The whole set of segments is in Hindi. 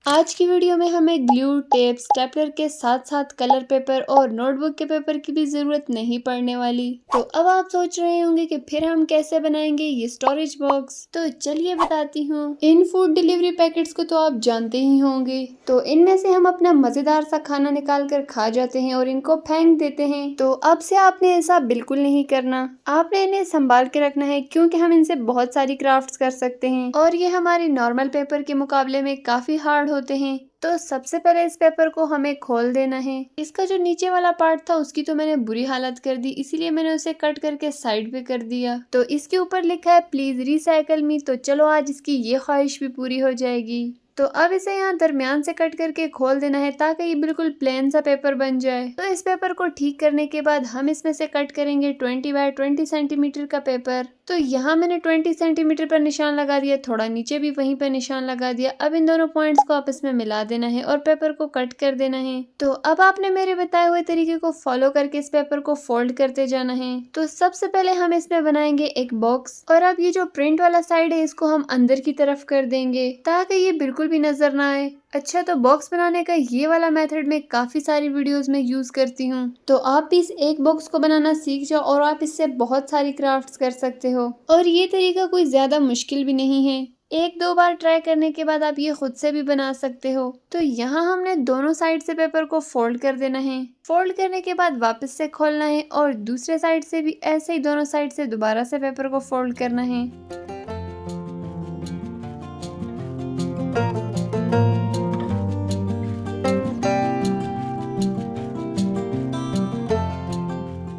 आज की वीडियो में हमें ग्लू, टेप, स्टेपलर के साथ साथ कलर पेपर और नोटबुक के पेपर की भी जरूरत नहीं पड़ने वाली। तो अब आप सोच रहे होंगे कि फिर हम कैसे बनाएंगे ये स्टोरेज बॉक्स। तो चलिए बताती हूँ। इन फूड डिलीवरी पैकेट्स को तो आप जानते ही होंगे। तो इनमें से हम अपना मजेदार सा खाना निकाल कर खा जाते हैं और इनको फेंक देते हैं। तो अब से आपने ऐसा बिल्कुल नहीं करना। आपने इन्हें संभाल के रखना है क्योंकि हम इनसे बहुत सारी क्राफ्ट्स कर सकते हैं और ये हमारे नॉर्मल पेपर के मुकाबले में काफी हार्ड होते हैं। तो सबसे पहले इस पेपर को हमें खोल देना है। इसका जो नीचे वाला पार्ट था उसकी तो मैंने बुरी हालत कर दी, इसीलिए मैंने उसे कट करके साइड पे कर दिया। तो इसके ऊपर लिखा है प्लीज रिसाइकल मी। तो चलो आज इसकी ये ख्वाहिश भी पूरी हो जाएगी। तो अब इसे यहाँ दरमियान से कट करके खोल देना है ताकि ये बिल्कुल प्लेन सा पेपर बन जाए। तो इस पेपर को ठीक करने के बाद हम इसमें से कट करेंगे 20 बाय 20 सेंटीमीटर का पेपर। तो यहाँ मैंने 20 सेंटीमीटर पर निशान लगा दिया, थोड़ा नीचे भी वहीं पर निशान लगा दिया। अब इन दोनों पॉइंट्स को आपस में मिला देना है और पेपर को कट कर देना है। तो अब आपने मेरे बताए हुए तरीके को फॉलो करके इस पेपर को फोल्ड करते जाना है। तो सबसे पहले हम इसमें बनाएंगे एक बॉक्स और अब ये जो प्रिंट वाला साइड है इसको हम अंदर की तरफ कर देंगे ताकि ये बिल्कुल भी नजर ना आए। अच्छा, तो बॉक्स बनाने का ये वाला मेथड मैं काफी सारी वीडियोस में यूज करती हूँ। तो आप भी इस एक बॉक्स को बनाना सीख जाओ और आप इससे बहुत सारी क्राफ्ट्स कर सकते हो। और ये तरीका कोई ज्यादा मुश्किल भी नहीं है। एक दो बार ट्राई करने के बाद आप ये खुद से भी बना सकते हो। तो यहाँ हमने दोनों साइड से पेपर को फोल्ड कर देना है। फोल्ड करने के बाद वापस से खोलना है और दूसरे साइड से भी ऐसे ही दोनों साइड से दोबारा से पेपर को फोल्ड करना है।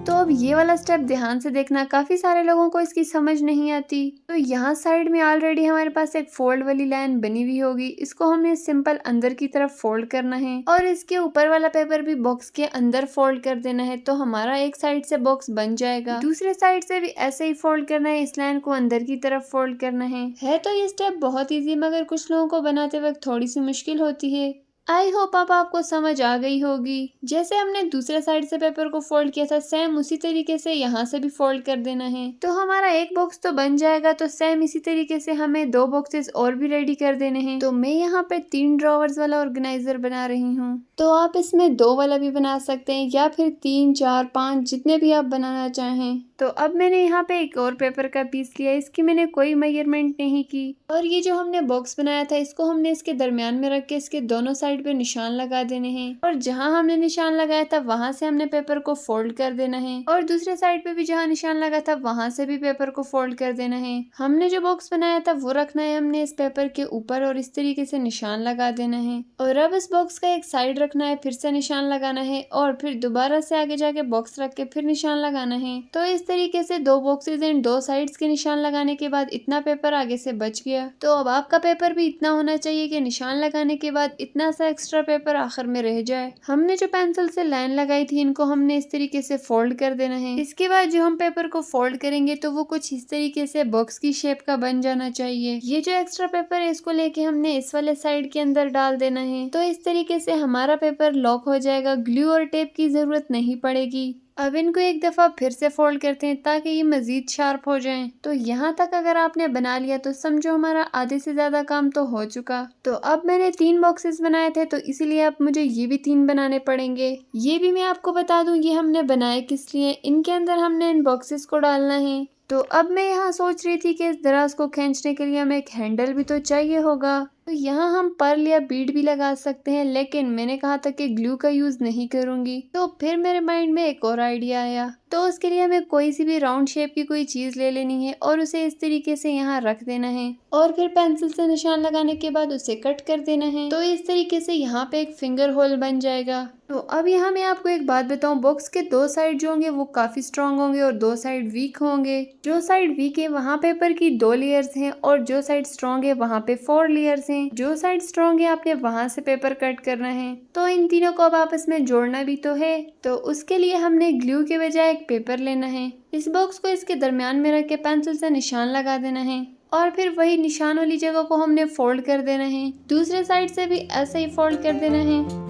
तो अब ये वाला स्टेप ध्यान से देखना, काफी सारे लोगों को इसकी समझ नहीं आती। तो यहाँ साइड में ऑलरेडी हमारे पास एक फोल्ड वाली लाइन बनी हुई होगी, इसको हमें सिंपल अंदर की तरफ फोल्ड करना है और इसके ऊपर वाला पेपर भी बॉक्स के अंदर फोल्ड कर देना है। तो हमारा एक साइड से बॉक्स बन जाएगा। दूसरे साइड से भी ऐसे ही फोल्ड करना है, इस लाइन को अंदर की तरफ फोल्ड करना है तो ये स्टेप बहुत ईजी मगर कुछ लोगों को बनाते वक्त थोड़ी सी मुश्किल होती है। आई होप अब आपको समझ आ गई होगी। जैसे हमने दूसरे साइड से पेपर को फोल्ड किया था सेम उसी तरीके से यहाँ से भी फोल्ड कर देना है। तो हमारा एक बॉक्स तो बन जाएगा। तो सेम इसी तरीके से हमें दो बॉक्सेस और भी रेडी कर देने हैं। तो मैं यहाँ पे 3 ड्रॉवर्स वाला ऑर्गेनाइजर बना रही हूँ। तो आप इसमें 2 वाला भी बना सकते हैं या फिर 3, 4, 5 जितने भी आप बनाना चाहें। तो अब मैंने यहाँ पे एक और पेपर का पीस लिया, इसकी मैंने कोई मेजरमेंट नहीं की और ये जो हमने बॉक्स बनाया था इसको हमने इसके दरमियान में रख के इसके दोनों साइड पे निशान लगा देने हैं और जहाँ हमने निशान लगाया था वहां से हमने पेपर को फोल्ड कर देना है और दूसरे साइड पे भी जहाँ निशान लगा था वहां से भी पेपर को फोल्ड कर देना है। हमने जो बॉक्स बनाया था वो रखना है हमने इस पेपर के ऊपर और इस तरीके से निशान लगा देना है और अब इस बॉक्स का एक साइड रखना है, फिर से निशान लगाना है और फिर दोबारा से आगे जाके बॉक्स रख के फिर निशान लगाना है। तो इस तरीके से 2 बॉक्सेस एंड 2 साइड्स के निशान लगाने के बाद इतना पेपर आगे से बच गया। तो अब आपका पेपर भी इतना होना चाहिए कि निशान लगाने के बाद इतना सा एक्स्ट्रा पेपर आखिर में रह जाए। हमने जो पेंसिल से लाइन लगाई थी इनको हमने इस तरीके से फोल्ड कर देना है। इसके बाद जो हम पेपर को फोल्ड करेंगे तो वो कुछ इस तरीके से बॉक्स की शेप का बन जाना चाहिए। ये जो एक्स्ट्रा पेपर है इसको लेके हमने इस वाले साइड के अंदर डाल देना है। तो इस तरीके से हमारा पेपर लॉक हो जाएगा, ग्लू और टेप की जरूरत नहीं पड़ेगी। अब इनको एक दफा फिर से फोल्ड करते हैं ताकि ये मजीद शार्प हो जाएं। तो यहाँ तक अगर आपने बना लिया तो समझो हमारा आधे से ज्यादा काम तो हो चुका। तो अब मैंने 3 बॉक्सेस बनाए थे तो इसीलिए अब मुझे ये भी 3 बनाने पड़ेंगे। ये भी मैं आपको बता दूं ये हमने बनाए किस लिए, इनके अंदर हमने इन बॉक्सेस को डालना है। तो अब मैं यहाँ सोच रही थी कि इस दराज को खींचने के लिए हमें एक हैंडल भी तो चाहिए होगा। तो यहाँ हम पर्ल या बीड भी लगा सकते हैं, लेकिन मैंने कहा था कि ग्लू का यूज नहीं करूंगी। तो फिर मेरे माइंड में एक और आइडिया आया। तो उसके लिए हमें कोई सी भी राउंड शेप की कोई चीज ले लेनी है और उसे इस तरीके से यहाँ रख देना है और फिर पेंसिल से निशान लगाने के बाद उसे कट कर देना है। तो इस तरीके से यहाँ पे एक फिंगर होल बन जाएगा। तो अब यहाँ मैं आपको एक बात बताऊं, बॉक्स के 2 साइड जो होंगे वो काफी स्ट्रांग होंगे और 2 साइड वीक होंगे। जो साइड वीक है वहाँ पेपर की 2 लेयर्स हैं और जो साइड स्ट्रांग है वहाँ पे 4 लेयर्स हैं। जो साइड स्ट्रांग है आपने वहां से पेपर कट करना है। तो इन तीनों को अब आपस में जोड़ना भी तो है। तो उसके लिए हमने ग्लू के बजाय एक पेपर लेना है, इस बॉक्स को इसके दरमियान में रख के पेंसिल से निशान लगा देना है और फिर वही निशान वाली जगह को हमने फोल्ड कर देना है। दूसरे साइड से भी ऐसे ही फोल्ड कर देना है।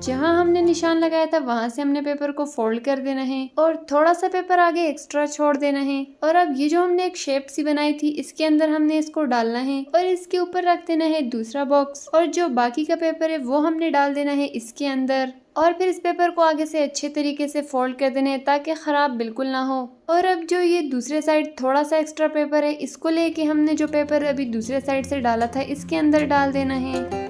जहाँ हमने निशान लगाया था वहाँ से हमने पेपर को फोल्ड कर देना है और थोड़ा सा पेपर आगे एक्स्ट्रा छोड़ देना है। और अब ये जो हमने एक शेप सी बनाई थी इसके अंदर हमने इसको डालना है और इसके ऊपर रख देना है दूसरा बॉक्स और जो बाकी का पेपर है वो हमने डाल देना है इसके अंदर और फिर इस पेपर को आगे से अच्छे तरीके से फोल्ड कर देना है ताकि खराब बिल्कुल ना हो। और अब जो ये दूसरे साइड थोड़ा सा एक्स्ट्रा पेपर है इसको लेके हमने जो पेपर अभी दूसरे साइड से डाला था इसके अंदर डाल देना है।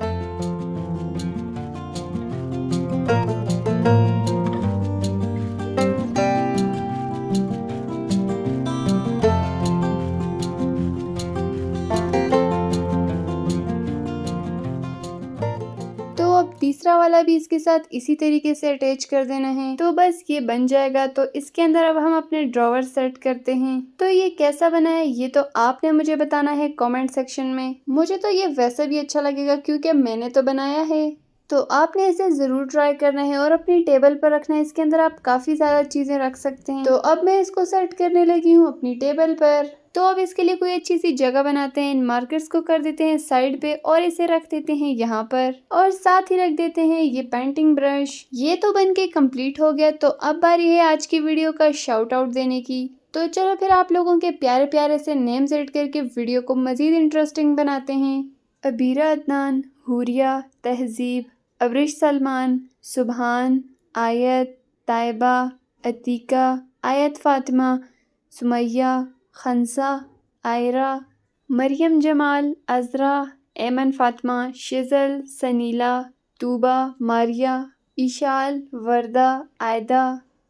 तो अब तीसरा वाला भी इसके साथ इसी तरीके से अटैच कर देना है। तो बस ये बन जाएगा। तो इसके अंदर अब हम अपने ड्रॉवर सेट करते हैं। तो ये कैसा बना है ये तो आपने मुझे बताना है कमेंट सेक्शन में। मुझे तो ये वैसे भी अच्छा लगेगा क्योंकि मैंने तो बनाया है। तो आपने इसे ज़रूर ट्राई करना है और अपनी टेबल पर रखना है। इसके अंदर आप काफ़ी ज़्यादा चीज़ें रख सकते हैं। तो अब मैं इसको सेट करने लगी हूँ अपनी टेबल पर। तो अब इसके लिए कोई अच्छी सी जगह बनाते हैं। इन मार्कर्स को कर देते हैं साइड पे और इसे रख देते हैं यहाँ पर और साथ ही रख देते हैं ये पेंटिंग ब्रश। ये तो बन के कंप्लीट हो गया। तो अब बारी है आज की वीडियो का शाउट आउट देने की। तो चलो फिर आप लोगों के प्यारे प्यारे से नेम्स ऐड करके वीडियो को मज़ीद इंटरेस्टिंग बनाते हैं। अबीरा अदनान, हुरिया, तहजीब, अबरिश सलमान, सुबहान, आयत, ताइबा, अतीका, आयत फ़ातिमा, सुमैया, खंसा, आयरा, मरियम जमाल, अज़रा, ऐमन फ़ातिमा, शिज़ल, सनीला, तूबा, मारिया, ईशाल, वर्दा,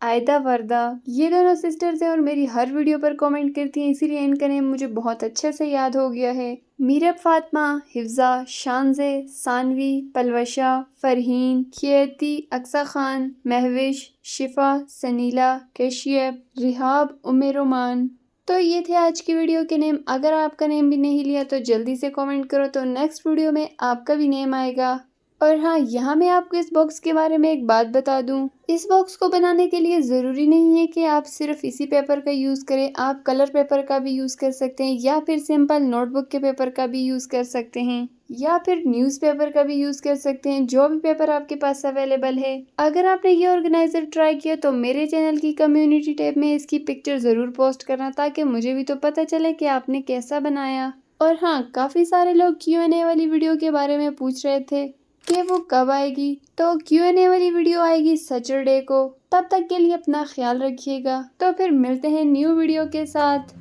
आयदा वर्दा। ये दोनों सिस्टर्स हैं और मेरी हर वीडियो पर कमेंट करती हैं इसीलिए इनका नेम मुझे बहुत अच्छे से याद हो गया है। मीरब फ़ातिमा, हिफ्ज़ा, शानज़े, सानवी, पलवशा, फ़रहीन, खियती, अक्सा खान, महविश, शिफ़ा, सनीला, कैशियब, रिहाब, उम्मे रोमान। तो ये थे आज की वीडियो के नेम। अगर आपका नेम भी नहीं लिया तो जल्दी से कमेंट करो तो नेक्स्ट वीडियो में आपका भी नेम आएगा। और हाँ, यहाँ मैं आपको इस बॉक्स के बारे में एक बात बता दूँ। इस बॉक्स को बनाने के लिए ज़रूरी नहीं है कि आप सिर्फ इसी पेपर का यूज़ करें। आप कलर पेपर का भी यूज़ कर सकते हैं या फिर सिंपल नोटबुक के पेपर का भी यूज़ कर सकते हैं या फिर न्यूज़पेपर का भी यूज़ कर सकते हैं। जो भी पेपर आपके पास अवेलेबल है। अगर आपने ये ऑर्गेनाइज़र ट्राई किया तो मेरे चैनल की कम्युनिटी टैब में इसकी पिक्चर ज़रूर पोस्ट करना ताकि मुझे भी तो पता चले कि आपने कैसा बनाया। और हाँ, काफ़ी सारे लोग Q&A वाली वीडियो के बारे में पूछ रहे थे कि वो कब आएगी। तो Q&A वाली वीडियो आएगी सैटरडे को। तब तक के लिए अपना ख्याल रखिएगा। तो फिर मिलते हैं न्यू वीडियो के साथ।